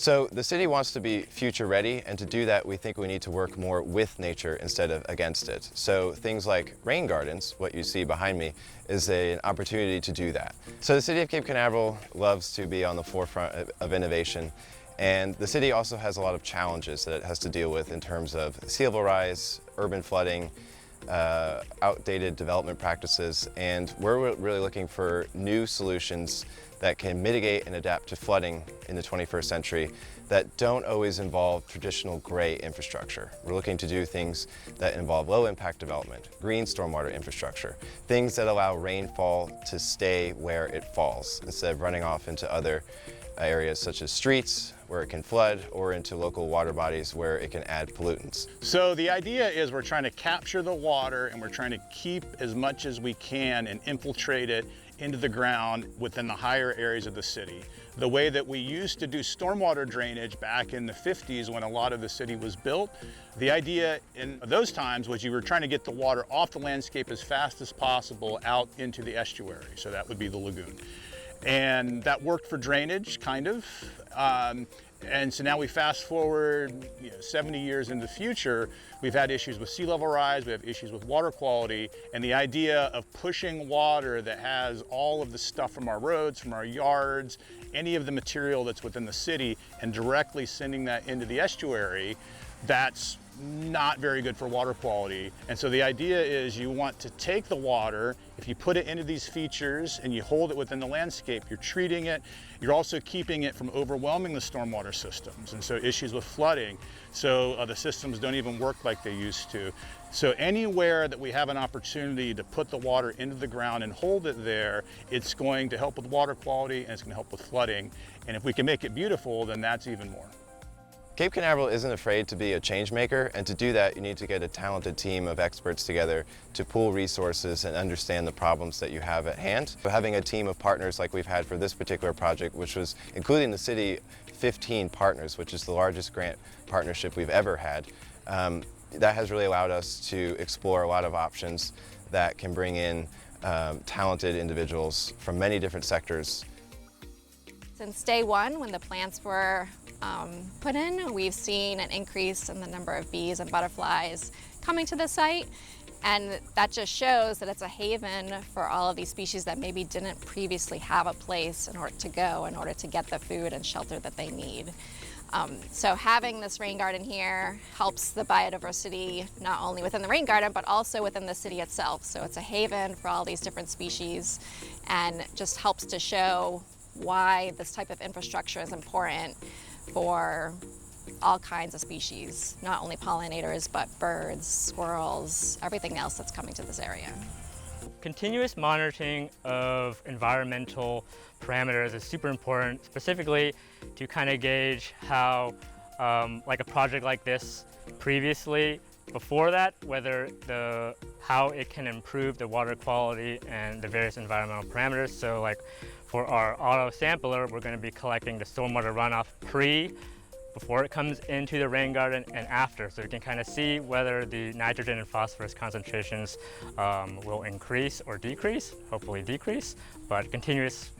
So the city wants to be future ready, and to do that we think we need to work more with nature instead of against it. So things like rain gardens, what you see behind me, is an opportunity to do that. So the city of Cape Canaveral loves to be on the forefront of innovation, and the city also has a lot of challenges that it has to deal with in terms of sea level rise, urban flooding, outdated development practices, and we're really looking for new solutions that can mitigate and adapt to flooding in the 21st century that don't always involve traditional gray infrastructure. We're looking to do things that involve low impact development, green stormwater infrastructure, things that allow rainfall to stay where it falls instead of running off into other areas such as streets where it can flood or into local water bodies where it can add pollutants. So the idea is we're trying to capture the water and we're trying to keep as much as we can and infiltrate it into the ground within the higher areas of the city. The way that we used to do stormwater drainage back in the 50s when a lot of the city was built, the idea in those times was you were trying to get the water off the landscape as fast as possible out into the estuary. So that would be the lagoon. And that worked for drainage, kind of. And so now we fast forward 70 years into the future, we've had issues with sea level rise, we have issues with water quality, and the idea of pushing water that has all of the stuff from our roads, from our yards, any of the material that's within the city, and directly sending that into the estuary, that's not very good for water quality. And so the idea is you want to take the water, if you put it into these features and you hold it within the landscape, you're treating it, you're also keeping it from overwhelming the stormwater systems, and so issues with flooding. So the systems don't even work like they used to. So anywhere that we have an opportunity to put the water into the ground and hold it there, it's going to help with water quality and it's going to help with flooding. And if we can make it beautiful, then that's even more. Cape Canaveral isn't afraid to be a change maker, and to do that you need to get a talented team of experts together to pool resources and understand the problems that you have at hand. So having a team of partners like we've had for this particular project, which was including the city 15 partners, which is the largest grant partnership we've ever had, that has really allowed us to explore a lot of options that can bring in talented individuals from many different sectors. Since day one, when the plants were put in, we've seen an increase in the number of bees and butterflies coming to the site, and that just shows that it's a haven for all of these species that maybe didn't previously have a place in order to go in order to get the food and shelter that they need. So having this rain garden here helps the biodiversity not only within the rain garden but also within the city itself. So it's a haven for all these different species and just helps to show why this type of infrastructure is important for all kinds of species, not only pollinators, but birds, squirrels, everything else that's coming to this area. Continuous monitoring of environmental parameters is super important, specifically to kind of gauge how, like a project like this previously, before that, how it can improve the water quality and the various environmental parameters. So like for our auto sampler, we're going to be collecting the stormwater runoff before it comes into the rain garden and after. So we can kind of see whether the nitrogen and phosphorus concentrations will increase or decrease, hopefully decrease. But continuous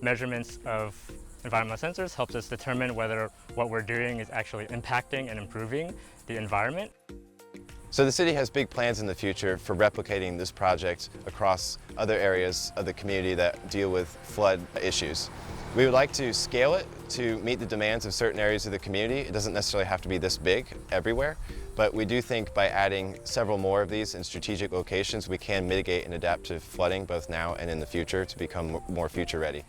measurements of environmental sensors helps us determine whether what we're doing is actually impacting and improving the environment. So the city has big plans in the future for replicating this project across other areas of the community that deal with flood issues. We would like to scale it to meet the demands of certain areas of the community. It doesn't necessarily have to be this big everywhere, but we do think by adding several more of these in strategic locations, we can mitigate and adapt to flooding both now and in the future to become more future ready.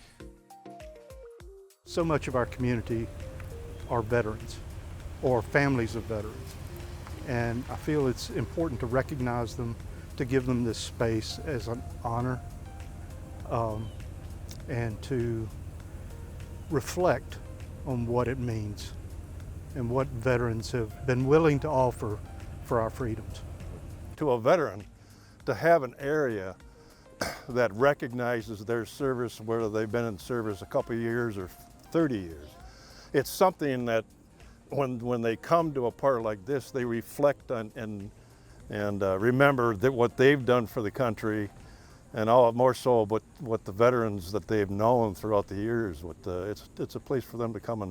So much of our community are veterans or families of veterans. And I feel it's important to recognize them, to give them this space as an honor, and to reflect on what it means and what veterans have been willing to offer for our freedoms. To a veteran, to have an area that recognizes their service, whether they've been in service a couple of years or 30 years, it's something that when they come to a park like this, they reflect on and remember that what they've done for the country, and all more so what the veterans that they've known throughout the years. It's a place for them to come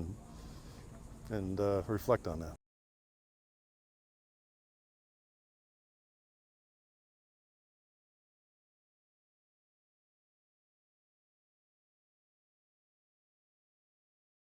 and reflect on that.